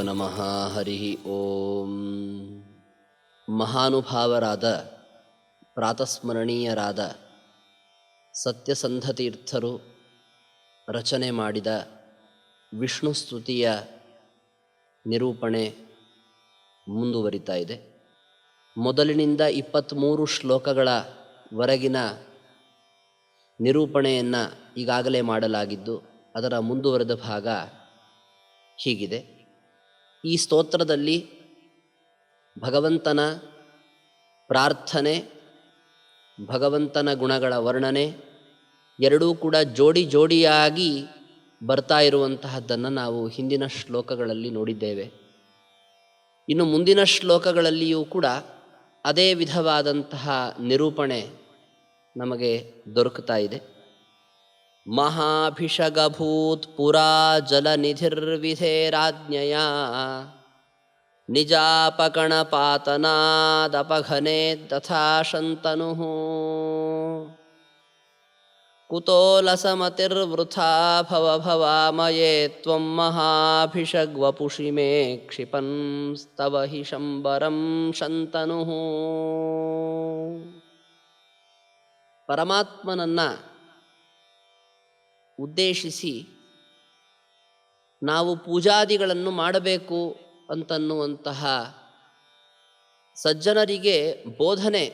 ನಮಃ. ಹರಿ ಓಂ. ಮಹಾನುಭಾವರಾದ ಪ್ರಾತಸ್ಮರಣೀಯರಾದ ಸತ್ಯಸಂಧ ತೀರ್ಥರು ರಚನೆ ಮಾಡಿದ ವಿಷ್ಣು ಸ್ತುತಿಯ ನಿರೂಪಣೆ ಮುಂದುವರಿತಾ ಇದೆ. ಮೊದಲಿನಿಂದ 23 ಶ್ಲೋಕಗಳವರೆಗಿನ ನಿರೂಪಣೆಯನ್ನು ಈಗಾಗಲೇ ಮಾಡಲಾಗಿದ್ದು, ಅದರ ಮುಂದುವರೆದ ಭಾಗ ಹೀಗಿದೆ. ಈ ಸ್ತೋತ್ರದಲ್ಲಿ ಭಗವಂತನ ಪ್ರಾರ್ಥನೆ, ಭಗವಂತನ ಗುಣಗಳ ವರ್ಣನೆ ಎರಡೂ ಕೂಡ ಜೋಡಿ ಜೋಡಿಯಾಗಿ ಬರ್ತಾ ಇರುವಂತಹದ್ದನ್ನು ನಾವು ಹಿಂದಿನ ಶ್ಲೋಕಗಳಲ್ಲಿ ನೋಡಿದ್ದೇವೆ. ಇನ್ನು ಮುಂದಿನ ಶ್ಲೋಕಗಳಲ್ಲಿಯೂ ಕೂಡ ಅದೇ ವಿಧವಾದಂತಹ ನಿರೂಪಣೆ ನಮಗೆ ದೊರಕುತ್ತಾ ಇದೆ. ಮಹಾಭಿಷಗಭೂತ್ ಪುರಾ ಜಲನಿಧಿರ್ವಿಧೇರಾಜ್ಞಯ ನಿಜಾಪಕಣಪಾತನಾದಪಘನೆ ತಥಾ ಶಂತನುಃ ಕುತೋಲಸಮತಿರ್ವೃಥಾ ಭವಭವಾಮಯೇ ತ್ವಂ ಮಹಾಭಿಷಗ್ವಪುಷಿ ಮೇ ಕ್ಷಿಪನ್ ಸ್ತವ ಹಿ ಶಂಬರಂ ಶಂತನುಃ. ಪರಮಾತ್ಮನನ್ನು ಉದ್ದೇಶಿಸಿ ನಾವು ಪೂಜಾದಿಗಳನ್ನು ಮಾಡಬೇಕು ಅಂತನ್ನುವಂತಹ ಸಜ್ಜನರಿಗೆ ಬೋಧನೆ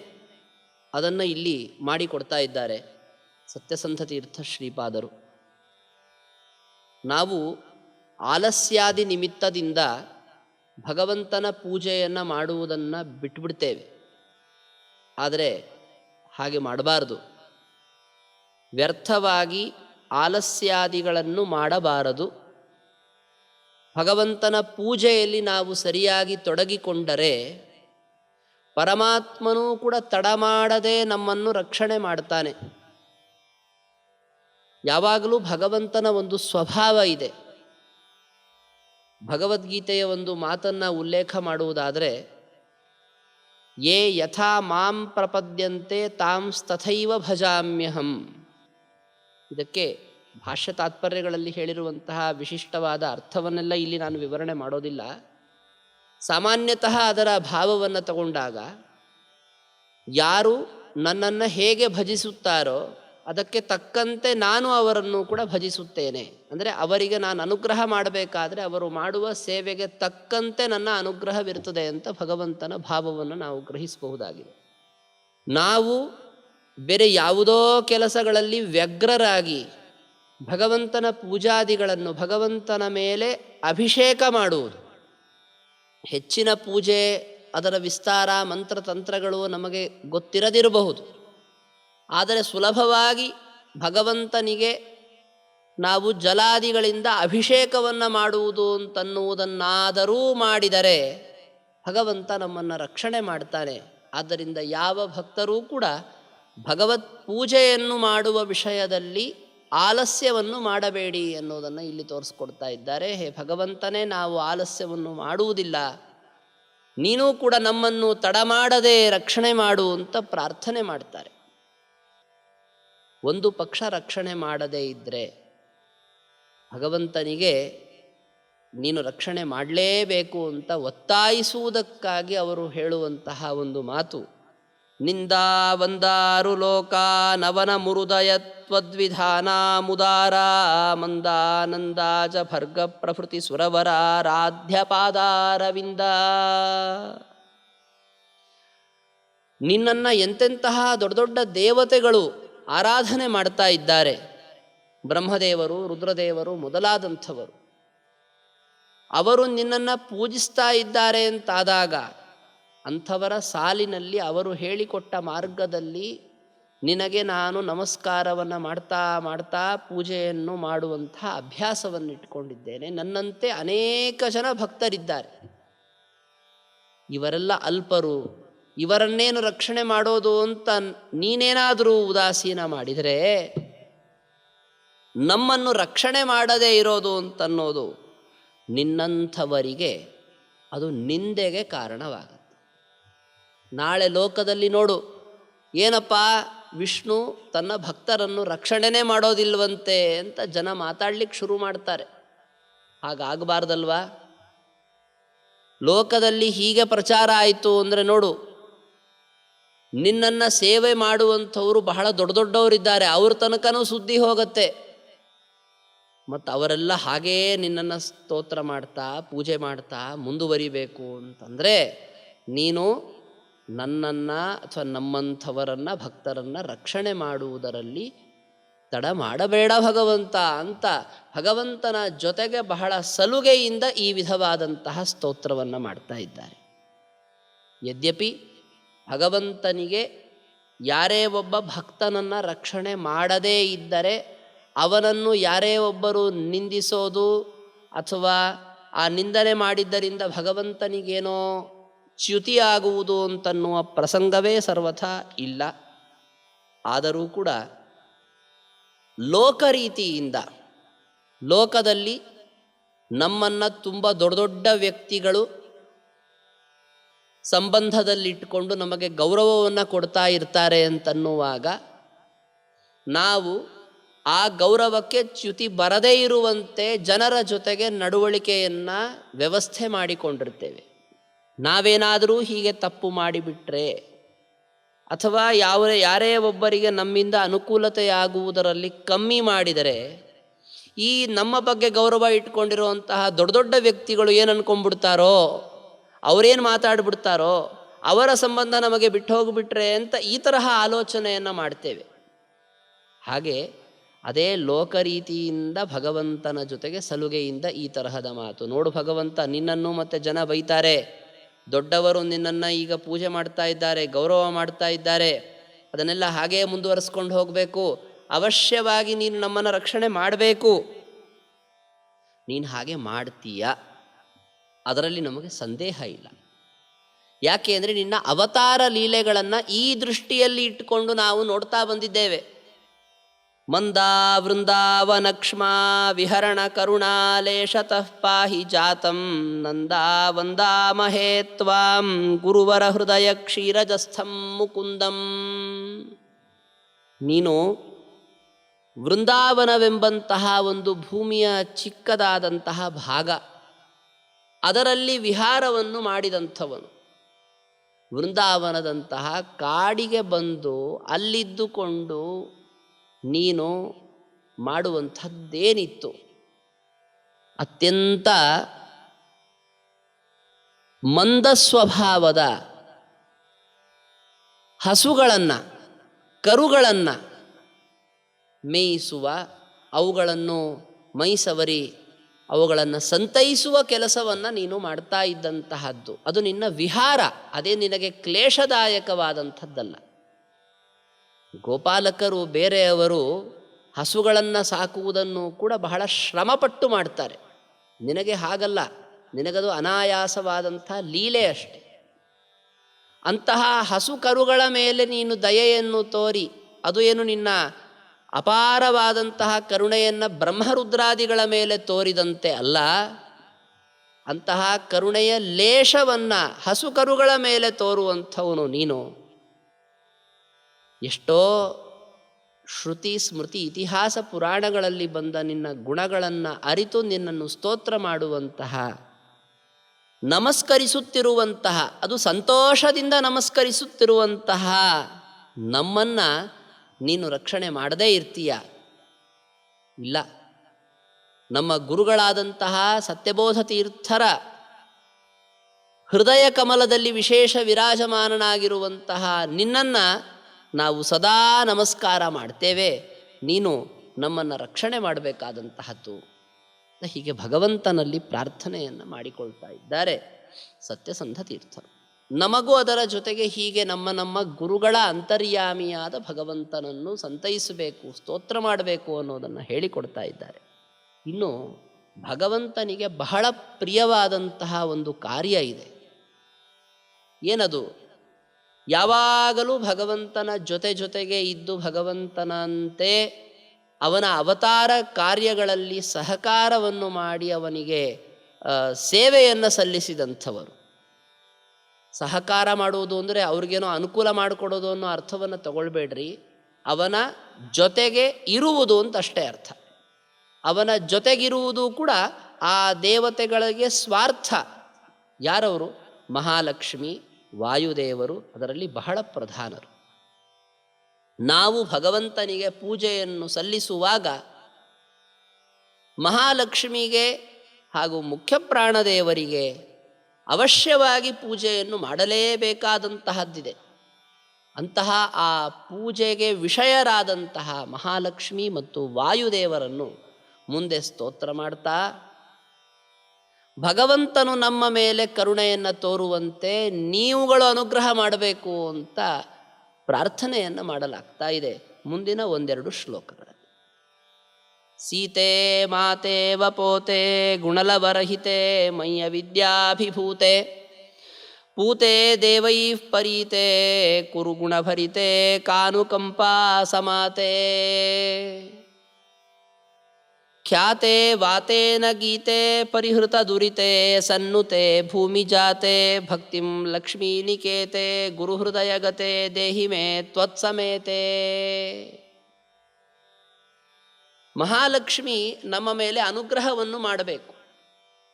ಅದನ್ನು ಇಲ್ಲಿ ಮಾಡಿಕೊಡ್ತಾ ಇದ್ದಾರೆ ಸತ್ಯಸಂಧ ತೀರ್ಥ ಶ್ರೀಪಾದರು. ನಾವು ಆಲಸ್ಯಾದಿ ನಿಮಿತ್ತದಿಂದ ಭಗವಂತನ ಪೂಜೆಯನ್ನು ಮಾಡುವುದನ್ನು ಬಿಟ್ಟುಬಿಡ್ತೇವೆ. ಆದರೆ ಹಾಗೆ ಮಾಡಬಾರದು. ವ್ಯರ್ಥವಾಗಿ ಆಲಸ್ಯಾದಿಗಳನ್ನು ಮಾಡಬಾರದು. ಭಗವಂತನ ಪೂಜೆಯಲ್ಲಿ ನಾವು ಸರಿಯಾಗಿ ತೊಡಗಿಕೊಂಡರೆ ಪರಮಾತ್ಮನೂ ಕೂಡ ತಡ ಮಾಡದೆ ನಮ್ಮನ್ನು ರಕ್ಷಣೆ ಮಾಡ್ತಾನೆ. ಯಾವಾಗಲೂ ಭಗವಂತನ ಒಂದು ಸ್ವಭಾವ ಇದೆ. ಭಗವದ್ಗೀತೆಯ ಒಂದು ಮಾತನ್ನು ಉಲ್ಲೇಖ ಮಾಡುವುದಾದರೆ, ಯೇ ಯಥಾ ಮಾಂ ಪ್ರಪದ್ಯಂತೆ ತಾಂಸ್ತಥೈವ ಭಜಾಮ್ಯಹಂ. ಇದಕ್ಕೆ ಭಾಷ್ಯ ತಾತ್ಪರ್ಯಗಳಲ್ಲಿ ಹೇಳಿರುವಂತಹ ವಿಶಿಷ್ಟವಾದ ಅರ್ಥವನ್ನೆಲ್ಲ ಇಲ್ಲಿ ನಾನು ವಿವರಣೆ ಮಾಡೋದಿಲ್ಲ. ಸಾಮಾನ್ಯತಃ ಅದರ ಭಾವವನ್ನು ತಗೊಂಡಾಗ, ಯಾರು ನನ್ನನ್ನು ಹೇಗೆ ಭಜಿಸುತ್ತಾರೋ ಅದಕ್ಕೆ ತಕ್ಕಂತೆ ನಾನು ಅವರನ್ನು ಕೂಡ ಭಜಿಸುತ್ತೇನೆ. ಅಂದರೆ ಅವರಿಗೆ ನಾನು ಅನುಗ್ರಹ ಮಾಡಬೇಕಾದ್ರೆ ಅವರು ಮಾಡುವ ಸೇವೆಗೆ ತಕ್ಕಂತೆ ನನ್ನ ಅನುಗ್ರಹವಿರುತ್ತದೆ ಅಂತ ಭಗವಂತನ ಭಾವವನ್ನು ನಾವು ಗ್ರಹಿಸಬಹುದಾಗಿದೆ. ನಾವು ಬೇರೆ ಯಾವುದೋ ಕೆಲಸಗಳಲ್ಲಿ ವ್ಯಗ್ರರಾಗಿ ಭಗವಂತನ ಪೂಜಾದಿಗಳನ್ನು, ಭಗವಂತನ ಮೇಲೆ ಅಭಿಷೇಕ ಮಾಡುವುದು, ಹೆಚ್ಚಿನ ಪೂಜೆ, ಅದರ ವಿಸ್ತಾರ, ಮಂತ್ರತಂತ್ರಗಳು ನಮಗೆ ಗೊತ್ತಿರದಿರಬಹುದು. ಆದರೆ ಸುಲಭವಾಗಿ ಭಗವಂತನಿಗೆ ನಾವು ಜಲಾದಿಗಳಿಂದ ಅಭಿಷೇಕವನ್ನು ಮಾಡುವುದು ಅಂತನ್ನುವುದನ್ನಾದರೂ ಮಾಡಿದರೆ ಭಗವಂತ ನಮ್ಮನ್ನು ರಕ್ಷಣೆ ಮಾಡ್ತಾನೆ. ಆದ್ದರಿಂದ ಯಾವ ಭಕ್ತರೂ ಕೂಡ ಭಗವತ್ ಪೂಜೆಯನ್ನು ಮಾಡುವ ವಿಷಯದಲ್ಲಿ ಆಲಸ್ಯವನ್ನು ಮಾಡಬೇಡಿ ಅನ್ನೋದನ್ನು ಇಲ್ಲಿ ತೋರಿಸ್ಕೊಡ್ತಾ ಇದ್ದಾರೆ. ಹೇ ಭಗವಂತನೇ, ನಾವು ಆಲಸ್ಯವನ್ನು ಮಾಡುವುದಿಲ್ಲ, ನೀನೂ ಕೂಡ ನಮ್ಮನ್ನು ತಡ ಮಾಡದೆ ರಕ್ಷಣೆ ಮಾಡು ಅಂತ ಪ್ರಾರ್ಥನೆ ಮಾಡ್ತಾರೆ. ಒಂದು ಪಕ್ಷ ರಕ್ಷಣೆ ಮಾಡದೇ ಇದ್ದರೆ ಭಗವಂತನಿಗೆ ನೀನು ರಕ್ಷಣೆ ಮಾಡಲೇಬೇಕು ಅಂತ ಒತ್ತಾಯಿಸುವುದಕ್ಕಾಗಿ ಅವರು ಹೇಳುವಂತಹ ಒಂದು ಮಾತು, ನಿಂದಾ ವಂದಾರು ಲೋಕಾ ನವನ ಮುರುದಯತ್ವದ್ವಿಧಾನ ಮುದಾರ ಮಂದಾನಂದಾಜ ಭರ್ಗ ಪ್ರಭೃತಿ ಸುರವರಾರಾಧ್ಯಪಾದಾರವಿಂದ. ನಿನ್ನನ್ನು ಎಂತೆಂತಹ ದೊಡ್ಡ ದೊಡ್ಡ ದೇವತೆಗಳು ಆರಾಧನೆ ಮಾಡ್ತಾ ಇದ್ದಾರೆ, ಬ್ರಹ್ಮದೇವರು, ರುದ್ರದೇವರು ಮೊದಲಾದಂಥವರು. ಅವರು ನಿನ್ನನ್ನು ಪೂಜಿಸ್ತಾ ಇದ್ದಾರೆ ಅಂತಾದಾಗ ಅಂಥವರ ಸಾಲಿನಲ್ಲಿ ಅವರು ಹೇಳಿಕೊಟ್ಟ ಮಾರ್ಗದಲ್ಲಿ ನಿನಗೆ ನಾನು ನಮಸ್ಕಾರವನ್ನು ಮಾಡ್ತಾ ಮಾಡ್ತಾ ಪೂಜೆಯನ್ನು ಮಾಡುವಂಥ ಅಭ್ಯಾಸವನ್ನು ಇಟ್ಕೊಂಡಿದ್ದೇನೆ. ನನ್ನಂತೆ ಅನೇಕ ಜನ ಭಕ್ತರಿದ್ದಾರೆ. ಇವರೆಲ್ಲ ಅಲ್ಪರು, ಇವರನ್ನೇನು ರಕ್ಷಣೆ ಮಾಡೋದು ಅಂತ ನೀನೇನಾದರೂ ಉದಾಸೀನ ಮಾಡಿದರೆ ನಮ್ಮನ್ನು ರಕ್ಷಣೆ ಮಾಡದೇ ಇರೋದು ಅಂತನ್ನೋದು ನಿನ್ನಂಥವರಿಗೆ ಅದು ನಿಂದೆಗೆ ಕಾರಣವಾಗುತ್ತೆ. ನಾಳೆ ಲೋಕದಲ್ಲಿ ನೋಡು, ಏನಪ್ಪ ವಿಷ್ಣು ತನ್ನ ಭಕ್ತರನ್ನು ರಕ್ಷಣೆನೇ ಮಾಡೋದಿಲ್ವಂತೆ ಅಂತ ಜನ ಮಾತಾಡ್ಲಿಕ್ಕೆ ಶುರು ಮಾಡ್ತಾರೆ. ಹಾಗಾಗಬಾರ್ದಲ್ವಾ? ಲೋಕದಲ್ಲಿ ಹೀಗೆ ಪ್ರಚಾರ ಆಯಿತು ಅಂದರೆ ನೋಡು, ನಿನ್ನನ್ನು ಸೇವೆ ಮಾಡುವಂಥವರು ಬಹಳ ದೊಡ್ಡ ದೊಡ್ಡವರಿದ್ದಾರೆ, ಅವ್ರ ತನಕನೂ ಸುದ್ದಿ ಹೋಗುತ್ತೆ. ಮತ್ತು ಅವರೆಲ್ಲ ಹಾಗೇ ನಿನ್ನನ್ನು ಸ್ತೋತ್ರ ಮಾಡ್ತಾ ಪೂಜೆ ಮಾಡ್ತಾ ಮುಂದುವರಿಬೇಕು ಅಂತಂದರೆ ನೀನು ನನ್ನನ್ನು ಅಥವಾ ನಮ್ಮಂಥವರನ್ನು ಭಕ್ತರನ್ನು ರಕ್ಷಣೆ ಮಾಡುವುದರಲ್ಲಿ ತಡ ಮಾಡಬೇಡ ಭಗವಂತ ಅಂತ ಭಗವಂತನ ಜೊತೆಗೆ ಬಹಳ ಸಲುಗೆಯಿಂದ ಈ ವಿಧವಾದಂತಹ ಸ್ತೋತ್ರವನ್ನು ಮಾಡ್ತಾ ಇದ್ದಾರೆ. ಯದ್ಯಪಿ ಭಗವಂತನಿಗೆ ಯಾರೇ ಒಬ್ಬ ಭಕ್ತನನ್ನು ರಕ್ಷಣೆ ಮಾಡದೇ ಇದ್ದರೆ ಅವನನ್ನು ಯಾರೇ ಒಬ್ಬರು ನಿಂದಿಸೋದು ಅಥವಾ ಆ ನಿಂದನೆ ಮಾಡಿದ್ದರಿಂದ ಭಗವಂತನಿಗೇನೋ ಚ್ಯುತಿಯಾಗುವುದು ಅಂತನ್ನುವ ಪ್ರಸಂಗವೇ ಸರ್ವಥಾ ಇಲ್ಲ. ಆದರೂ ಕೂಡ ಲೋಕರೀತಿಯಿಂದ ಲೋಕದಲ್ಲಿ ನಮ್ಮನ್ನು ತುಂಬ ದೊಡ್ಡ ದೊಡ್ಡ ವ್ಯಕ್ತಿಗಳು ಸಂಬಂಧದಲ್ಲಿಟ್ಟುಕೊಂಡು ನಮಗೆ ಗೌರವವನ್ನು ಕೊಡ್ತಾ ಇರ್ತಾರೆ ಅಂತನ್ನುವಾಗ ನಾವು ಆ ಗೌರವಕ್ಕೆ ಚ್ಯುತಿ ಬರದೇ ಇರುವಂತೆ ಜನರ ಜೊತೆಗೆ ನಡವಳಿಕೆಯನ್ನು ವ್ಯವಸ್ಥೆ ಮಾಡಿಕೊಂಡಿರ್ತೇವೆ. ನಾವೇನಾದರೂ ಹೀಗೆ ತಪ್ಪು ಮಾಡಿಬಿಟ್ರೆ ಅಥವಾ ಯಾರೇ ಒಬ್ಬರಿಗೆ ನಮ್ಮಿಂದ ಅನುಕೂಲತೆಯಾಗುವುದರಲ್ಲಿ ಕಮ್ಮಿ ಮಾಡಿದರೆ ಈ ನಮ್ಮ ಬಗ್ಗೆ ಗೌರವ ಇಟ್ಕೊಂಡಿರುವಂತಹ ದೊಡ್ಡ ದೊಡ್ಡ ವ್ಯಕ್ತಿಗಳು ಏನು ಅಂದ್ಕೊಂಡ್ಬಿಡ್ತಾರೋ, ಅವರೇನು ಮಾತಾಡ್ಬಿಡ್ತಾರೋ, ಅವರ ಸಂಬಂಧ ನಮಗೆ ಬಿಟ್ಟು ಹೋಗಿಬಿಟ್ರೆ ಅಂತ ಈ ತರಹ ಆಲೋಚನೆಯನ್ನು ಮಾಡ್ತೇವೆ. ಹಾಗೆ ಅದೇ ಲೋಕರೀತಿಯಿಂದ ಭಗವಂತನ ಜೊತೆಗೆ ಸಲುಗೆಯಿಂದ ಈ ತರಹದ ಮಾತು. ನೋಡು ಭಗವಂತ, ನಿನ್ನನ್ನು ಮತ್ತೆ ಜನ ಬೈತಾರೆ, ದೊಡ್ಡವರು ನಿನ್ನನ್ನು ಈಗ ಪೂಜೆ ಮಾಡ್ತಾ ಇದ್ದಾರೆ, ಗೌರವ ಮಾಡ್ತಾ ಇದ್ದಾರೆ, ಅದನ್ನೆಲ್ಲ ಹಾಗೇ ಮುಂದುವರಿಸ್ಕೊಂಡು ಹೋಗಬೇಕು. ಅವಶ್ಯವಾಗಿ ನೀನು ನಮ್ಮನ್ನು ರಕ್ಷಣೆ ಮಾಡಬೇಕು. ನೀನು ಹಾಗೆ ಮಾಡ್ತೀಯ, ಅದರಲ್ಲಿ ನಮಗೆ ಸಂದೇಹ ಇಲ್ಲ. ಯಾಕೆ ಅಂದರೆ ನಿನ್ನ ಅವತಾರ ಲೀಲೆಗಳನ್ನು ಈ ದೃಷ್ಟಿಯಲ್ಲಿ ಇಟ್ಟುಕೊಂಡು ನಾವು ನೋಡ್ತಾ ಬಂದಿದ್ದೇವೆ. ಮಂದಾ ವೃಂದಾವನಕ್ಷ್ಮಾ ವಿಹರಣ ಕರುಣಾಲೇಶತಃ ಪಾಹಿ ಜಾತಂ ನಂದಾ ವಂದಾಮಹೇ ತ್ವಾಂ ಗುರುವರ ಹೃದಯ ಕ್ಷೀರಜಸ್ಥಂ ಮುಕುಂದಂ. ನೀನು ವೃಂದಾವನವೆಂಬಂತಹ ಒಂದು ಭೂಮಿಯ ಚಿಕ್ಕದಾದಂತಹ ಭಾಗ, ಅದರಲ್ಲಿ ವಿಹಾರವನ್ನು ಮಾಡಿದಂಥವನು. ವೃಂದಾವನದಂತಹ ಕಾಡಿಗೆ ಬಂದು ಅಲ್ಲಿದ್ದುಕೊಂಡು ನೀನು ಮಾಡುವಂಥದ್ದೇನಿತ್ತು? ಅತ್ಯಂತ ಮಂದ ಸ್ವಭಾವದ ಹಸುಗಳನ್ನು, ಕರುಗಳನ್ನು ಮೇಯಿಸುವ, ಅವುಗಳನ್ನು ಮೈಸವರಿ ಅವುಗಳನ್ನು ಸಂತೈಸುವ ಕೆಲಸವನ್ನು ನೀನು ಮಾಡ್ತಾ ಇದ್ದಂತಹದ್ದು. ಅದು ನಿನ್ನ ವಿಹಾರ, ಅದೇ ನಿನಗೆ ಕ್ಲೇಶದಾಯಕವಾದಂಥದ್ದಲ್ಲ. ಗೋಪಾಲಕರು ಬೇರೆಯವರು ಹಸುಗಳನ್ನು ಸಾಕುವುದನ್ನು ಕೂಡ ಬಹಳ ಶ್ರಮಪಟ್ಟು ಮಾಡ್ತಾರೆ. ನಿನಗೆ ಹಾಗಲ್ಲ, ನಿನಗದು ಅನಾಯಾಸವಾದಂಥ ಲೀಲೆ ಅಷ್ಟೆ. ಅಂತಹ ಹಸು ಕರುಗಳ ಮೇಲೆ ನೀನು ದಯೆಯನ್ನು ತೋರಿ, ಅದು ಏನು ನಿನ್ನ ಅಪಾರವಾದಂತಹ ಕರುಣೆಯನ್ನು ಬ್ರಹ್ಮರುದ್ರಾದಿಗಳ ಮೇಲೆ ತೋರಿದಂತೆ ಅಲ್ಲ, ಅಂತಹ ಕರುಣೆಯ ಲೇಷವನ್ನು ಹಸು ಕರುಗಳ ಮೇಲೆ ತೋರುವಂಥವನು ನೀನು. ಎಷ್ಟೋ ಶ್ರುತಿ ಸ್ಮೃತಿ ಇತಿಹಾಸ ಪುರಾಣಗಳಲ್ಲಿ ಬಂದ ನಿನ್ನ ಗುಣಗಳನ್ನು ಅರಿತು ನಿನ್ನನ್ನು ಸ್ತೋತ್ರ ಮಾಡುವಂತಹ, ನಮಸ್ಕರಿಸುತ್ತಿರುವಂತಹ, ಅದು ಸಂತೋಷದಿಂದ ನಮಸ್ಕರಿಸುತ್ತಿರುವಂತಹ ನಮ್ಮನ್ನು ನೀನು ರಕ್ಷಣೆ ಮಾಡದೇ ಇರ್ತೀಯ? ಇಲ್ಲ. ನಮ್ಮ ಗುರುಗಳಾದಂತಹ ಸತ್ಯಬೋಧ ತೀರ್ಥರ ಹೃದಯ ಕಮಲದಲ್ಲಿ ವಿಶೇಷ ವಿರಾಜಮಾನನಾಗಿರುವಂತಹ ನಿನ್ನನ್ನು ನಾವು ಸದಾ ನಮಸ್ಕಾರ ಮಾಡ್ತೇವೆ. ನೀನು ನಮ್ಮನ್ನು ರಕ್ಷಣೆ ಮಾಡಬೇಕಾದಂತಹದ್ದು. ಹೀಗೆ ಭಗವಂತನಲ್ಲಿ ಪ್ರಾರ್ಥನೆಯನ್ನು ಮಾಡಿಕೊಳ್ತಾ ಇದ್ದಾರೆ ಸತ್ಯಸಂಧ ತೀರ್ಥರು. ನಮಗೂ ಅದರ ಜೊತೆಗೆ ಹೀಗೆ ನಮ್ಮ ಗುರುಗಳ ಅಂತರ್ಯಾಮಿಯಾದ ಭಗವಂತನನ್ನು ಸಂತೈಸಬೇಕು, ಸ್ತೋತ್ರ ಮಾಡಬೇಕು ಅನ್ನೋದನ್ನು ಹೇಳಿಕೊಡ್ತಾ ಇದ್ದಾರೆ. ಇನ್ನು ಭಗವಂತನಿಗೆ ಬಹಳ ಪ್ರಿಯವಾದಂತಹ ಒಂದು ಕಾರ್ಯ ಇದೆ. ಏನದು? ಯಾವಾಗಲೂ ಭಗವಂತನ ಜೊತೆಗೆ ಇದ್ದು ಭಗವಂತನಂತೆ ಅವನ ಅವತಾರ ಕಾರ್ಯಗಳಲ್ಲಿ ಸಹಕಾರವನ್ನು ಮಾಡಿ ಅವನಿಗೆ ಸೇವೆಯನ್ನು ಸಲ್ಲಿಸಿದಂಥವರು. ಸಹಕಾರ ಮಾಡುವುದು ಅಂದರೆ ಅವ್ರಿಗೇನೋ ಅನುಕೂಲ ಮಾಡಿಕೊಡೋದು ಅನ್ನೋ ಅರ್ಥವನ್ನು ತಗೊಳ್ಬೇಡ್ರಿ. ಅವನ ಜೊತೆಗೆ ಇರುವುದು ಅಂತ ಅಷ್ಟೇ ಅರ್ಥ. ಅವನ ಜೊತೆಗಿರುವುದು ಕೂಡ ಆ ದೇವತೆಗಳಿಗೆ ಸ್ವಾರ್ಥ. ಯಾರವರು? ಮಹಾಲಕ್ಷ್ಮಿ, ವಾಯುದೇವರು ಅದರಲ್ಲಿ ಬಹಳ ಪ್ರಧಾನರು. ನಾವು ಭಗವಂತನಿಗೆ ಪೂಜೆಯನ್ನು ಸಲ್ಲಿಸುವಾಗ ಮಹಾಲಕ್ಷ್ಮಿಗೆ ಹಾಗೂ ಮುಖ್ಯ ಪ್ರಾಣದೇವರಿಗೆ ಅವಶ್ಯವಾಗಿ ಪೂಜೆಯನ್ನು ಮಾಡಲೇಬೇಕಾದಂತಹದ್ದಿದೆ. ಅಂತಹ ಆ ಪೂಜೆಗೆ ವಿಷಯರಾದಂತಹ ಮಹಾಲಕ್ಷ್ಮಿ ಮತ್ತು ವಾಯುದೇವರನ್ನು ಮುಂದೆ ಸ್ತೋತ್ರ ಮಾಡ್ತಾ, ಭಗವಂತನು ನಮ್ಮ ಮೇಲೆ ಕರುಣೆಯನ್ನು ತೋರುವಂತೆ ನೀವುಗಳು ಅನುಗ್ರಹ ಮಾಡಬೇಕು ಅಂತ ಪ್ರಾರ್ಥನೆಯನ್ನು ಮಾಡಲಾಗ್ತಾ ಇದೆ ಮುಂದಿನ ಒಂದೆರಡು ಶ್ಲೋಕಗಳಲ್ಲಿ. ಸೀತೆ ಮಾತೆ ವಪೋತೆ ಗುಣಲವರಹಿತೆ ಮಯ್ಯ ವಿದ್ಯಾಭಿಭೂತೆ ಪೂತೆ ದೇವೈಃ ಪರೀತೆ ಕುರುಗುಣಭರಿತೆ ಕಾನುಕಂಪಾ ಸಮಾತೆ ಖ್ಯಾತೆ ವಾತೇನ ಗೀತೆ ಪರಿಹೃತ ದುರಿತೆ ಸನ್ನುತೆ ಭೂಮಿಜಾತೆ ಭಕ್ತಿಂ ಲಕ್ಷ್ಮೀನಿಕೇತೆ ಗುರುಹೃದಯಗತೆ ದೇಹಿ ಮೇ ತ್ವತ್ಸಮೇತೆ. ಮಹಾಲಕ್ಷ್ಮಿ ನಮ್ಮ ಮೇಲೆ ಅನುಗ್ರಹವನ್ನು ಮಾಡಬೇಕು.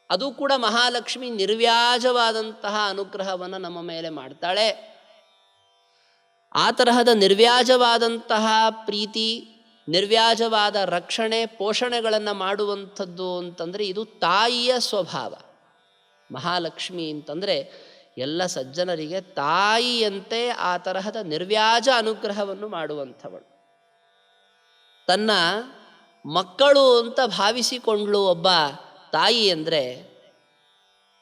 ಅದು ಕೂಡ ಮಹಾಲಕ್ಷ್ಮಿ ನಿರ್ವ್ಯಾಜವಾದಂತಹ ಅನುಗ್ರಹವನ್ನು ನಮ್ಮ ಮೇಲೆ ಮಾಡ್ತಾಳೆ. ಆ ತರಹದ ನಿರ್ವ್ಯಾಜವಾದಂತಹ ಪ್ರೀತಿ, ನಿರ್ವ್ಯಾಜವಾದ ರಕ್ಷಣೆ ಪೋಷಣೆಗಳನ್ನು ಮಾಡುವಂಥದ್ದು ಅಂತಂದರೆ ಇದು ತಾಯಿಯ ಸ್ವಭಾವ. ಮಹಾಲಕ್ಷ್ಮಿ ಅಂತಂದರೆ ಎಲ್ಲ ಸಜ್ಜನರಿಗೆ ತಾಯಿಯಂತೆ ಆ ತರಹದ ನಿರ್ವ್ಯಾಜ ಅನುಗ್ರಹವನ್ನು ಮಾಡುವಂಥವಳು. ತನ್ನ ಮಕ್ಕಳು ಅಂತ ಭಾವಿಸಿಕೊಂಡ್ಳು ಒಬ್ಬ ತಾಯಿ ಅಂದರೆ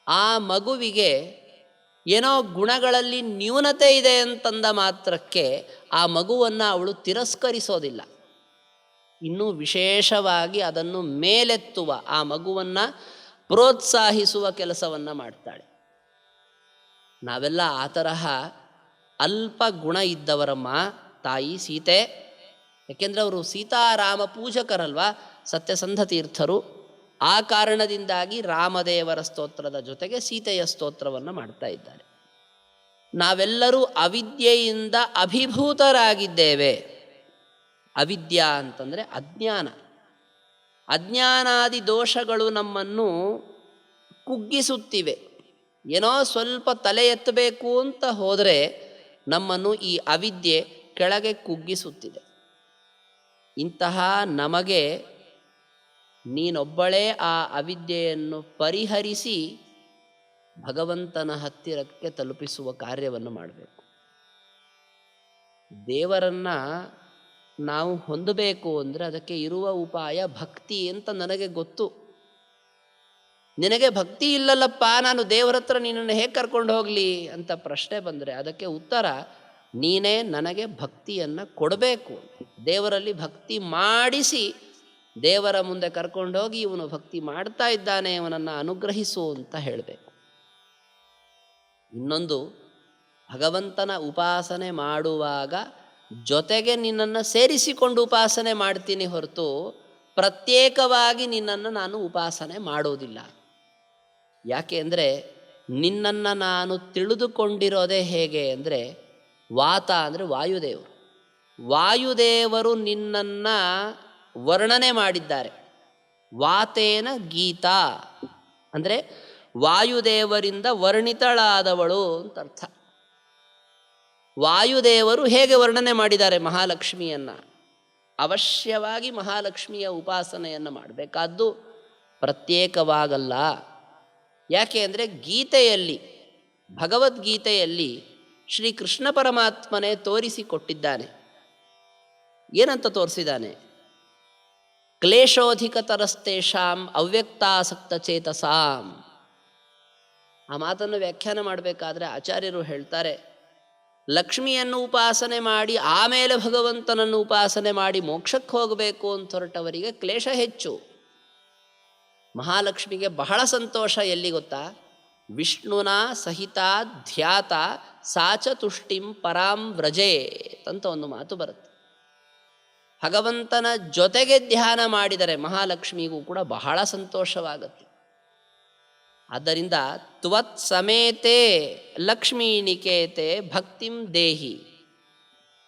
ಆ ಮಗುವಿಗೆ ಏನೋ ಗುಣಗಳಲ್ಲಿ ನ್ಯೂನತೆ ಇದೆ ಅಂತಂದ ಮಾತ್ರಕ್ಕೆ ಆ ಮಗುವನ್ನು ಅವಳು ತಿರಸ್ಕರಿಸೋದಿಲ್ಲ. ಇನ್ನೂ ವಿಶೇಷವಾಗಿ ಅದನ್ನು ಮೇಲೆತ್ತುವ, ಆ ಮಗುವನ್ನು ಪ್ರೋತ್ಸಾಹಿಸುವ ಕೆಲಸವನ್ನು ಮಾಡ್ತಾಳೆ. ನಾವೆಲ್ಲ ಆ ತರಹ ಅಲ್ಪ ಗುಣ ಇದ್ದವರಮ್ಮ ತಾಯಿ ಸೀತೆ. ಯಾಕೆಂದರೆ ಅವರು ಸೀತಾರಾಮ ಪೂಜಕರಲ್ವ, ಸತ್ಯಸಂಧ ತೀರ್ಥರು. ಆ ಕಾರಣದಿಂದಾಗಿ ರಾಮದೇವರ ಸ್ತೋತ್ರದ ಜೊತೆಗೆ ಸೀತೆಯ ಸ್ತೋತ್ರವನ್ನು ಮಾಡ್ತಾ ಇದ್ದಾರೆ. ನಾವೆಲ್ಲರೂ ಅವಿದ್ಯೆಯಿಂದ ಅಭಿಭೂತರಾಗಿದ್ದೇವೆ. ಅವಿದ್ಯಾ ಅಂತಂದರೆ ಅಜ್ಞಾನ. ಅಜ್ಞಾನಾದಿ ದೋಷಗಳು ನಮ್ಮನ್ನು ಕುಗ್ಗಿಸುತ್ತಿವೆ. ಏನೋ ಸ್ವಲ್ಪ ತಲೆ ಎತ್ತಬೇಕು ಅಂತ ಹೋದರೆ ನಮ್ಮನ್ನು ಈ ಅವಿದ್ಯೆ ಕೆಳಗೆ ಕುಗ್ಗಿಸುತ್ತಿದೆ. ಇಂತಹ ನಮಗೆ ನೀನೊಬ್ಬಳೇ ಆ ಅವಿದ್ಯೆಯನ್ನು ಪರಿಹರಿಸಿ ಭಗವಂತನ ಹತ್ತಿರಕ್ಕೆ ತಲುಪಿಸುವ ಕಾರ್ಯವನ್ನು ಮಾಡಬೇಕು. ದೇವರನ್ನು ನಾವು ಹೊಂದಬೇಕು ಅಂದರೆ ಅದಕ್ಕೆ ಇರುವ ಉಪಾಯ ಭಕ್ತಿ ಅಂತ ನನಗೆ ಗೊತ್ತು. ನಿನಗೆ ಭಕ್ತಿ ಇಲ್ಲಲ್ಲಪ್ಪ, ನಾನು ದೇವರ ಹತ್ರ ನಿನ್ನನ್ನು ಹೇಗೆ ಕರ್ಕೊಂಡು ಹೋಗಲಿ ಅಂತ ಪ್ರಶ್ನೆ ಬಂದರೆ ಅದಕ್ಕೆ ಉತ್ತರ, ನೀನೇ ನನಗೆ ಭಕ್ತಿಯನ್ನು ಕೊಡಬೇಕು. ದೇವರಲ್ಲಿ ಭಕ್ತಿ ಮಾಡಿಸಿ ದೇವರ ಮುಂದೆ ಕರ್ಕೊಂಡೋಗಿ ಇವನು ಭಕ್ತಿ ಮಾಡ್ತಾ ಇದ್ದಾನೆ, ಇವನನ್ನು ಅನುಗ್ರಹಿಸು ಅಂತ ಹೇಳಬೇಕು. ಇನ್ನೊಂದು, ಭಗವಂತನ ಉಪಾಸನೆ ಮಾಡುವಾಗ ಜೊತೆಗೆ ನಿನ್ನನ್ನು ಸೇರಿಸಿಕೊಂಡು ಉಪಾಸನೆ ಮಾಡ್ತೀನಿ ಹೊರತು ಪ್ರತ್ಯೇಕವಾಗಿ ನಿನ್ನನ್ನು ನಾನು ಉಪಾಸನೆ ಮಾಡೋದಿಲ್ಲ. ಯಾಕೆ ಅಂದರೆ ನಿನ್ನನ್ನು ನಾನು ತಿಳಿದುಕೊಂಡಿರೋದೇ ಹೇಗೆ ಅಂದರೆ, ವಾತ ಅಂದರೆ ವಾಯುದೇವರು. ವಾಯುದೇವರು ನಿನ್ನನ್ನು ವರ್ಣನೆ ಮಾಡಿದ್ದಾರೆ. ವಾತೇನ ಗೀತಾ ಅಂದರೆ ವಾಯುದೇವರಿಂದ ವರ್ಣಿತಳಾದವಳು ಅಂತ ಅರ್ಥ. ವಾಯುದೇವರು ಹೇಗೆ ವರ್ಣನೆ ಮಾಡಿದ್ದಾರೆ ಮಹಾಲಕ್ಷ್ಮಿಯನ್ನು? ಅವಶ್ಯವಾಗಿ ಮಹಾಲಕ್ಷ್ಮಿಯ ಉಪಾಸನೆಯನ್ನು ಮಾಡಬೇಕಾದ್ದು ಪ್ರತ್ಯೇಕವಾಗಲ್ಲ. ಯಾಕೆ ಅಂದರೆ ಗೀತೆಯಲ್ಲಿ, ಭಗವದ್ಗೀತೆಯಲ್ಲಿ ಶ್ರೀಕೃಷ್ಣ ಪರಮಾತ್ಮನೇ ತೋರಿಸಿಕೊಟ್ಟಿದ್ದಾನೆ. ಏನಂತ ತೋರಿಸಿದ್ದಾನೆ? ಕ್ಲೇಶೋಧಿಕತರಸ್ತೇಷಾಂ ಅವ್ಯಕ್ತಾಸಕ್ತ ಚೇತಸಾಂ. ಆ ಮಾತನ್ನು ವ್ಯಾಖ್ಯಾನ ಮಾಡಬೇಕಾದ್ರೆ ಆಚಾರ್ಯರು ಹೇಳ್ತಾರೆ, ಲಕ್ಷ್ಮಿಯನ್ನು ಉಪಾಸನೆ ಮಾಡಿ ಆಮೇಲೆ ಭಗವಂತನನ್ನು ಉಪಾಸನೆ ಮಾಡಿ ಮೋಕ್ಷಕ್ಕೆ ಹೋಗಬೇಕು ಅಂತ ಹೊರಟವರಿಗೆ ಕ್ಲೇಶ ಹೆಚ್ಚು. ಮಹಾಲಕ್ಷ್ಮಿಗೆ ಬಹಳ ಸಂತೋಷ ಎಲ್ಲಿ ಗೊತ್ತಾ? ವಿಷ್ಣುನ ಸಹಿತ ಧ್ಯಾತ ಸಾಚ ತುಷ್ಟಿಂ ಪರಾಂ ವ್ರಜೇತ್ ಅಂತ ಒಂದು ಮಾತು ಬರುತ್ತೆ. ಭಗವಂತನ ಜೊತೆಗೆ ಧ್ಯಾನ ಮಾಡಿದರೆ ಮಹಾಲಕ್ಷ್ಮಿಗೂ ಕೂಡ ಬಹಳ ಸಂತೋಷವಾಗುತ್ತೆ. ಆದ್ದರಿಂದ ತ್ವತ್ ಸಮೇತೆ ಲಕ್ಷ್ಮೀ ನಿಕೇತೆ ಭಕ್ತಿಂ ದೇಹಿ,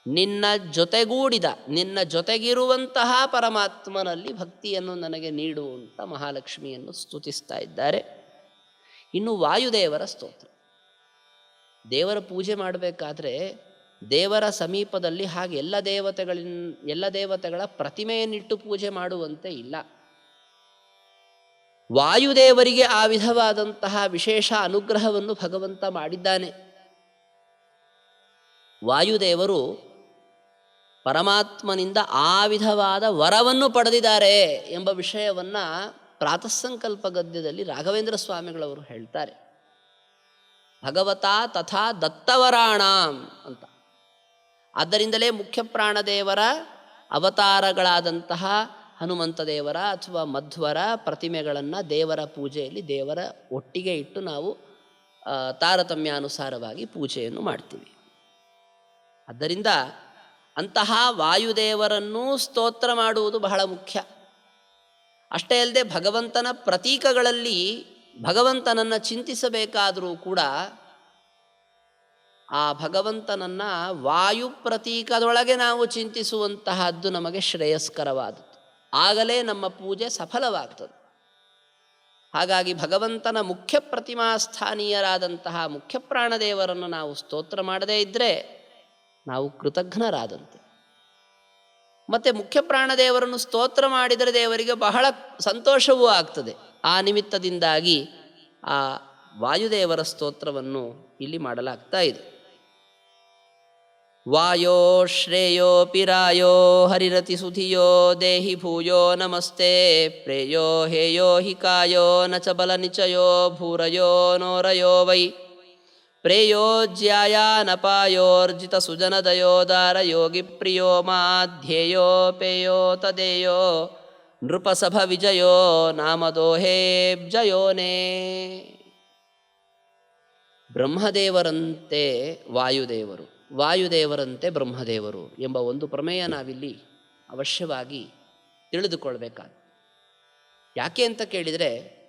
ನಿನ್ನ ಜೊತೆಗೂಡಿದ, ನಿನ್ನ ಜೊತೆಗಿರುವಂತಹ ಪರಮಾತ್ಮನಲ್ಲಿ ಭಕ್ತಿಯನ್ನು ನನಗೆ ನೀಡು ಅಂತ ಮಹಾಲಕ್ಷ್ಮಿಯನ್ನು ಸ್ತುತಿಸ್ತಾ ಇದ್ದಾರೆ. ಇನ್ನು ವಾಯುದೇವರ ಸ್ತೋತ್ರ. ದೇವರ ಪೂಜೆ ಮಾಡಬೇಕಾದ್ರೆ ದೇವರ ಸಮೀಪದಲ್ಲಿ ಹಾಗೆ ಎಲ್ಲ ದೇವತೆಗಳ ಪ್ರತಿಮೆಯನ್ನಿಟ್ಟು ಪೂಜೆ ಮಾಡುವಂತೆ ಇಲ್ಲ. ವಾಯುದೇವರಿಗೆ ಆ ವಿಧವಾದಂತಹ ವಿಶೇಷ ಅನುಗ್ರಹವನ್ನು ಭಗವಂತ ಮಾಡಿದ್ದಾನೆ. ವಾಯುದೇವರು ಪರಮಾತ್ಮನಿಂದ ಆ ವಿಧವಾದ ವರವನ್ನು ಪಡೆದಿದ್ದಾರೆ ಎಂಬ ವಿಷಯವನ್ನು ಪ್ರಾತಃಸಂಕಲ್ಪ ಗದ್ಯದಲ್ಲಿ ರಾಘವೇಂದ್ರ ಸ್ವಾಮಿಗಳವರು ಹೇಳ್ತಾರೆ. ಭಗವತಾ ತಥಾ ದತ್ತವರಾಣಾಂ ಅಂತ. ಆದ್ದರಿಂದಲೇ ಮುಖ್ಯ ಪ್ರಾಣದೇವರ ಅವತಾರಗಳಾದಂತಹ ಹನುಮಂತ ದೇವರ ಅಥವಾ ಮಧ್ವರ ಪ್ರತಿಮೆಗಳನ್ನು ದೇವರ ಪೂಜೆಯಲ್ಲಿ ದೇವರ ಒಟ್ಟಿಗೆ ಇಟ್ಟು ನಾವು ತಾರತಮ್ಯಾನುಸಾರವಾಗಿ ಪೂಜೆಯನ್ನು ಮಾಡ್ತೀವಿ. ಆದ್ದರಿಂದ ಅಂತಹ ವಾಯುದೇವರನ್ನೂ ಸ್ತೋತ್ರ ಮಾಡುವುದು ಬಹಳ ಮುಖ್ಯ. ಅಷ್ಟೇ ಅಲ್ಲದೆ ಭಗವಂತನ ಪ್ರತೀಕಗಳಲ್ಲಿ ಭಗವಂತನನ್ನು ಚಿಂತಿಸಬೇಕಾದರೂ ಕೂಡ ಆ ಭಗವಂತನನ್ನು ವಾಯು ಪ್ರತೀಕದೊಳಗೆ ನಾವು ಚಿಂತಿಸುವಂತಹದ್ದು ನಮಗೆ ಶ್ರೇಯಸ್ಕರವಾದದ್ದು. ಆಗಲೇ ನಮ್ಮ ಪೂಜೆ ಸಫಲವಾಗ್ತದೆ. ಹಾಗಾಗಿ ಭಗವಂತನ ಮುಖ್ಯ ಪ್ರತಿಮಾ ಸ್ಥಾನೀಯರಾದಂತಹ ಮುಖ್ಯ ಪ್ರಾಣದೇವರನ್ನು ನಾವು ಸ್ತೋತ್ರ ಮಾಡದೇ ಇದ್ದರೆ ನಾವು ಕೃತಜ್ಞರಾದಂತೆ. ಮತ್ತು ಮುಖ್ಯ ಪ್ರಾಣದೇವರನ್ನು ಸ್ತೋತ್ರ ಮಾಡಿದರೆ ದೇವರಿಗೆ ಬಹಳ ಸಂತೋಷವೂ ಆಗ್ತದೆ. ಆ ನಿಮಿತ್ತದಿಂದಾಗಿ ಆ ವಾಯುದೇವರ ಸ್ತೋತ್ರವನ್ನು ಇಲ್ಲಿ ಮಾಡಲಾಗ್ತಾ ಇದೆ. ವಾಯೋ ಶ್ರೇಯೋಪಿ ರಾಯೋ ಹರಿರತಿ ಸುಧಿಯೋ ದೇಹಿ ಭೂಯೋ ನಮಸ್ತೆ ಪ್ರೇಯೋ ಹೇಯೋ ಹಿ ಕಾಯೋ ನ ಚ ಬಲ ನಿಚಯೋ ಭೂರಯೋ ನೋರಯೋ ವೈ ಪ್ರೇಯೋಜ್ಯಾಯಾನಪಾಯೋರ್ಜಿತ ಸುಜನದಯೋದಾರ ಯೋಗಿ ಪ್ರಿಯೋ ಮಾಧ್ಯೇಯೋ ಪೇಯೋ ತದೇಯೋ ನೃಪಸಭ ವಿಜಯೋ ನಾಮದೋಹೇಬ್ಜಯೋನೇ. ಬ್ರಹ್ಮದೇವರಂತೆ ವಾಯುದೇವರು, ವಾಯುದೇವರಂತೆ ಬ್ರಹ್ಮದೇವರು ಎಂಬ ಒಂದು ಪ್ರಮೇಯ ನಾವಿಲ್ಲಿ ಅವಶ್ಯವಾಗಿ ತಿಳಿದುಕೊಳ್ಬೇಕಾದ. ಯಾಕೆ ಅಂತ ಕೇಳಿದರೆ,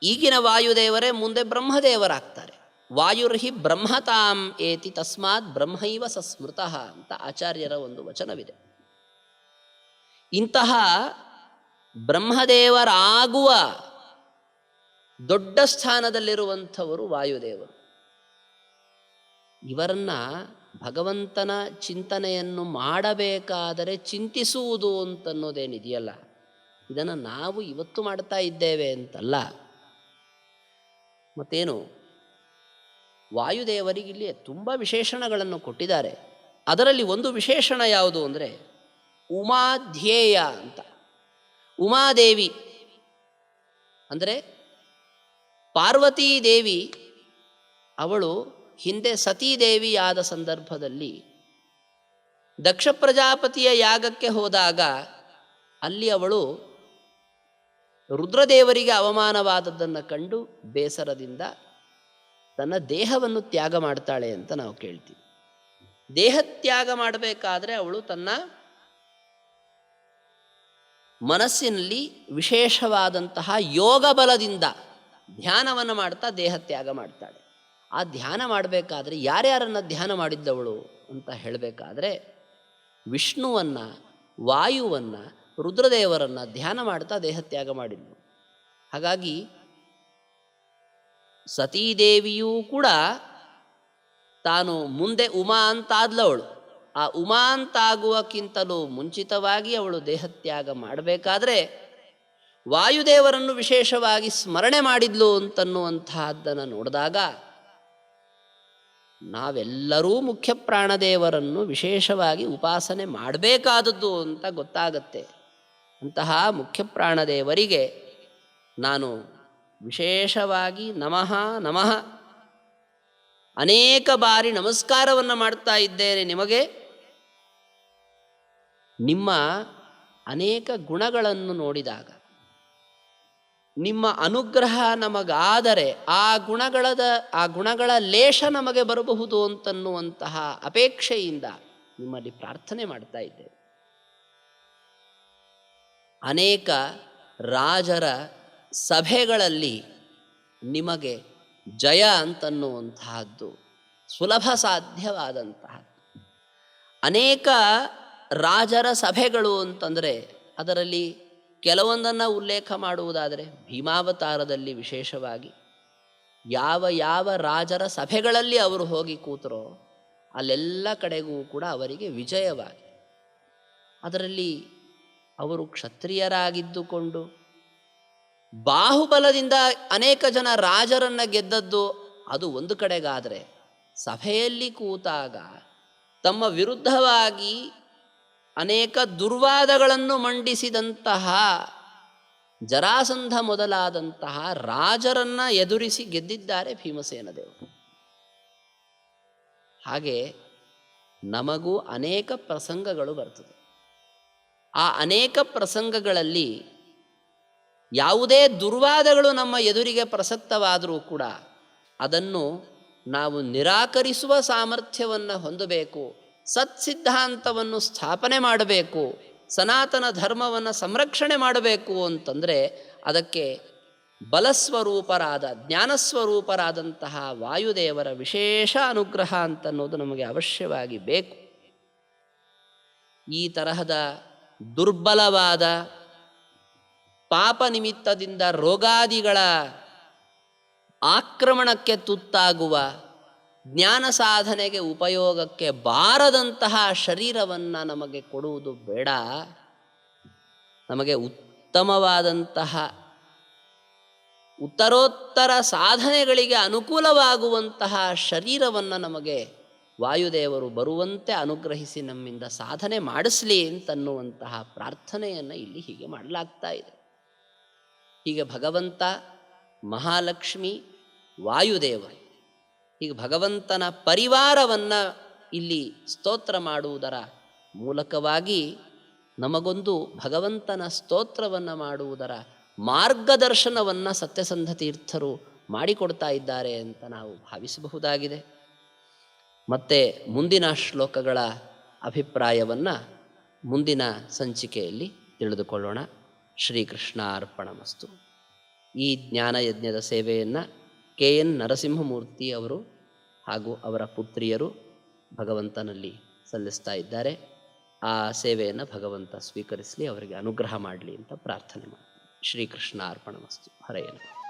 ಈಗಿನ ವಾಯುದೇವರೇ ಮುಂದೆ ಬ್ರಹ್ಮದೇವರಾಗ್ತಾರೆ. ವಾಯುರ್ಹಿ ಬ್ರಹ್ಮತಾಂ ಏತಿ ತಸ್ಮಾತ್ ಬ್ರಹ್ಮೈವ ಸಸ್ಮೃತಃ ಅಂತ ಆಚಾರ್ಯರ ಒಂದು ವಚನವಿದೆ. ಇಂತಹ ಬ್ರಹ್ಮದೇವರಾಗುವ ದೊಡ್ಡ ಸ್ಥಾನದಲ್ಲಿರುವಂಥವರು ವಾಯುದೇವರು. ಇವರನ್ನು ಭಗವಂತನ ಚಿಂತನೆಯನ್ನು ಮಾಡಬೇಕಾದರೆ ಚಿಂತಿಸುವುದು ಅಂತನ್ನೋದೇನಿದೆಯಲ್ಲ, ಇದನ್ನು ನಾವು ಇವತ್ತು ಮಾಡ್ತಾ ಇದ್ದೇವೆ ಅಂತಲ್ಲ. ಮತ್ತೇನು, ವಾಯುದೇವರಿಗೆ ಇಲ್ಲಿ ತುಂಬ ವಿಶೇಷಣಗಳನ್ನು ಕೊಟ್ಟಿದ್ದಾರೆ. ಅದರಲ್ಲಿ ಒಂದು ವಿಶೇಷಣ ಯಾವುದು ಅಂದರೆ ಉಮಾಧ್ಯೇಯ ಅಂತ. ಉಮಾದೇವಿ ಅಂದರೆ ಪಾರ್ವತೀದೇವಿ, ಅವಳು ಹಿಂದೆ ಸತೀದೇವಿಯಾದ ಸಂದರ್ಭದಲ್ಲಿ ದಕ್ಷ ಪ್ರಜಾಪತಿಯ ಯಾಗಕ್ಕೆ ಹೋದಾಗ ಅಲ್ಲಿ ಅವಳು ರುದ್ರದೇವರಿಗೆ ಅವಮಾನವಾದದ್ದನ್ನು ಕಂಡು ಬೇಸರದಿಂದ ತನ್ನ ದೇಹವನ್ನು ತ್ಯಾಗ ಮಾಡ್ತಾಳೆ ಅಂತ ನಾವು ಕೇಳ್ತೀವಿ. ದೇಹ ತ್ಯಾಗ ಮಾಡಬೇಕಾದ್ರೆ ಅವಳು ತನ್ನ ಮನಸ್ಸಿನಲ್ಲಿ ವಿಶೇಷವಾದಂತಹ ಯೋಗ ಬಲದಿಂದ ಧ್ಯಾನವನ್ನು ಮಾಡ್ತಾ ದೇಹ ತ್ಯಾಗ ಮಾಡ್ತಾಳೆ. ಆ ಧ್ಯಾನ ಮಾಡಬೇಕಾದ್ರೆ ಯಾರ್ಯಾರನ್ನು ಧ್ಯಾನ ಮಾಡಿದ್ದವಳು ಅಂತ ಹೇಳಬೇಕಾದ್ರೆ ವಿಷ್ಣುವನ್ನು, ವಾಯುವನ್ನು, ರುದ್ರದೇವರನ್ನು ಧ್ಯಾನ ಮಾಡ್ತಾ ದೇಹ ತ್ಯಾಗ ಮಾಡಿದ್ಳು. ಹಾಗಾಗಿ ಸತೀದೇವಿಯೂ ಕೂಡ ತಾನು ಮುಂದೆ ಉಮಾ ಅಂತಾದ್ಲವಳು. ಆ ಉಮಾ ಅಂತಾಗುವಕ್ಕಿಂತಲೂ ಮುಂಚಿತವಾಗಿ ಅವಳು ದೇಹತ್ಯಾಗ ಮಾಡಬೇಕಾದ್ರೆ ವಾಯುದೇವರನ್ನು ವಿಶೇಷವಾಗಿ ಸ್ಮರಣೆ ಮಾಡಿದ್ಲು ಅಂತನ್ನುವಂತಹದ್ದನ್ನು ನೋಡಿದಾಗ ನಾವೆಲ್ಲರೂ ಮುಖ್ಯ ಪ್ರಾಣದೇವರನ್ನು ವಿಶೇಷವಾಗಿ ಉಪಾಸನೆ ಮಾಡಬೇಕಾದದ್ದು ಅಂತ ಗೊತ್ತಾಗತ್ತೆ. ಅಂತಹ ಮುಖ್ಯ ಪ್ರಾಣದೇವರಿಗೆ ನಾನು ವಿಶೇಷವಾಗಿ ನಮಃ ನಮಃ ಅನೇಕ ಬಾರಿ ನಮಸ್ಕಾರವನ್ನು ಮಾಡ್ತಾ ಇದ್ದೇನೆ. ನಿಮಗೆ ನಿಮ್ಮ ಅನೇಕ ಗುಣಗಳನ್ನು ನೋಡಿದಾಗ, ನಿಮ್ಮ ಅನುಗ್ರಹ ನಮಗಾದರೆ ಆ ಗುಣಗಳ ಲೇಷ ನಮಗೆ ಬರಬಹುದು ಅಂತನ್ನುವಂತಹ ಅಪೇಕ್ಷೆಯಿಂದ ನಿಮ್ಮಲ್ಲಿ ಪ್ರಾರ್ಥನೆ ಮಾಡ್ತಾ ಇದ್ದೇವೆ. ಅನೇಕ ರಾಜರ ಸಭೆಗಳಲ್ಲಿ ನಿಮಗೆ ಜಯ ಅಂತನ್ನುವಂತಹದ್ದು ಸುಲಭ ಸಾಧ್ಯವಾದಂತಹದ್ದು. ಅನೇಕ ರಾಜರ ಸಭೆಗಳು ಅಂತಂದರೆ ಅದರಲ್ಲಿ ಕೆಲವೊಂದನ್ನು ಉಲ್ಲೇಖ ಮಾಡುವುದಾದರೆ ಭೀಮಾವತಾರದಲ್ಲಿ ವಿಶೇಷವಾಗಿ ಯಾವ ಯಾವ ರಾಜರ ಸಭೆಗಳಲ್ಲಿ ಅವರು ಹೋಗಿ ಕೂತರೋ ಅಲ್ಲೆಲ್ಲ ಕಡೆಗೂ ಕೂಡ ಅವರಿಗೆ ವಿಜಯವಾಗಿದೆ. ಅದರಲ್ಲಿ ಅವರು ಕ್ಷತ್ರಿಯರಾಗಿದ್ದುಕೊಂಡು ಬಾಹುಬಲದಿಂದ ಅನೇಕ ಜನ ರಾಜರನ್ನು ಗೆದ್ದದ್ದು ಅದು ಒಂದು ಕಡೆಗಾದರೆ, ಸಭೆಯಲ್ಲಿ ಕೂತಾಗ ತಮ್ಮ ವಿರುದ್ಧವಾಗಿ ಅನೇಕ ದುರ್ವಾದಗಳನ್ನು ಮಂಡಿಸಿದಂತಹ ಜರಾಸಂಧ ಮೊದಲಾದಂತಹ ರಾಜರನ್ನ ಎದುರಿಸಿ ಗೆದ್ದಿದ್ದಾರೆ ಭೀಮಸೇನ ದೇವರು. ಹಾಗೆ ನಮಗೂ ಅನೇಕ ಪ್ರಸಂಗಗಳು ಬರ್ತದೆ. ಆ ಅನೇಕ ಪ್ರಸಂಗಗಳಲ್ಲಿ ಯಾವುದೇ ದುರ್ವಾದಗಳು ನಮ್ಮ ಎದುರಿಗೆ ಪ್ರಸಕ್ತವಾದರೂ ಕೂಡ ಅದನ್ನು ನಾವು ನಿರಾಕರಿಸುವ ಸಾಮರ್ಥ್ಯವನ್ನು ಹೊಂದಬೇಕು. ಸತ್ಸಿದ್ಧಾಂತವನ್ನು ಸ್ಥಾಪನೆ ಮಾಡಬೇಕು, ಸನಾತನ ಧರ್ಮವನ್ನು ಸಂರಕ್ಷಣೆ ಮಾಡಬೇಕು ಅಂತಂದರೆ ಅದಕ್ಕೆ ಬಲಸ್ವರೂಪರಾದ ಜ್ಞಾನಸ್ವರೂಪರಾದಂತಹ ವಾಯುದೇವರ ವಿಶೇಷ ಅನುಗ್ರಹ ಅಂತನ್ನೋದು ನಮಗೆ ಅವಶ್ಯವಾಗಿ ಬೇಕು. ಈ ತರಹದ ದುರ್ಬಲವಾದ ಪಾಪ ನಿಮಿತ್ತದಿಂದ ರೋಗಾದಿಗಳ ಆಕ್ರಮಣಕ್ಕೆ ತುತ್ತಾಗುವ, ಜ್ಞಾನ ಸಾಧನೆಗೆ ಉಪಯೋಗಕ್ಕೆ ಬಾರದಂತಹ ಶರೀರವನ್ನು ನಮಗೆ ಕೊಡುವುದು ಬೇಡ. ನಮಗೆ ಉತ್ತಮವಾದಂತಹ ಉತ್ತರೋತ್ತರ ಸಾಧನೆಗಳಿಗೆ ಅನುಕೂಲವಾಗುವಂತಹ ಶರೀರವನ್ನು ನಮಗೆ ವಾಯುದೇವರು ಬರುವಂತೆ ಅನುಗ್ರಹಿಸಿ ನಮ್ಮಿಂದ ಸಾಧನೆ ಮಾಡಿಸಲಿ ಅಂತನ್ನುವಂತಹ ಪ್ರಾರ್ಥನೆಯನ್ನು ಇಲ್ಲಿ ಹೀಗೆ ಮಾಡಲಾಗ್ತಾ ಇದೆ. ಹೀಗೆ ಭಗವಂತ, ಮಹಾಲಕ್ಷ್ಮಿ, ವಾಯುದೇವರು, ಹೀಗೆ ಭಗವಂತನ ಪರಿವಾರವನ್ನು ಇಲ್ಲಿ ಸ್ತೋತ್ರ ಮಾಡುವುದರ ಮೂಲಕವಾಗಿ ನಮಗೊಂದು ಭಗವಂತನ ಸ್ತೋತ್ರವನ್ನು ಮಾಡುವುದರ ಮಾರ್ಗದರ್ಶನವನ್ನು ಸತ್ಯಸಂಧ ತೀರ್ಥರು ಮಾಡಿಕೊಡ್ತಾ ಇದ್ದಾರೆ ಅಂತ ನಾವು ಭಾವಿಸಬಹುದಾಗಿದೆ. ಮತ್ತು ಮುಂದಿನ ಶ್ಲೋಕಗಳ ಅಭಿಪ್ರಾಯವನ್ನು ಮುಂದಿನ ಸಂಚಿಕೆಯಲ್ಲಿ ತಿಳಿದುಕೊಳ್ಳೋಣ. ಶ್ರೀಕೃಷ್ಣ ಅರ್ಪಣಮಸ್ತು. ಈ ಜ್ಞಾನಯಜ್ಞದ ಸೇವೆಯನ್ನು KN ನರಸಿಂಹಮೂರ್ತಿ ಅವರು ಹಾಗೂ ಅವರ ಪುತ್ರಿಯರು ಭಗವಂತನಲ್ಲಿ ಸಲ್ಲಿಸ್ತಾ ಇದ್ದಾರೆ. ಆ ಸೇವೆಯನ್ನು ಭಗವಂತ ಸ್ವೀಕರಿಸಲಿ, ಅವರಿಗೆ ಅನುಗ್ರಹ ಮಾಡಲಿ ಅಂತ ಪ್ರಾರ್ಥನೆ ಮಾಡಿ. ಶ್ರೀಕೃಷ್ಣ ಅರ್ಪಣಮಸ್ತು. ಹರೆಯನು.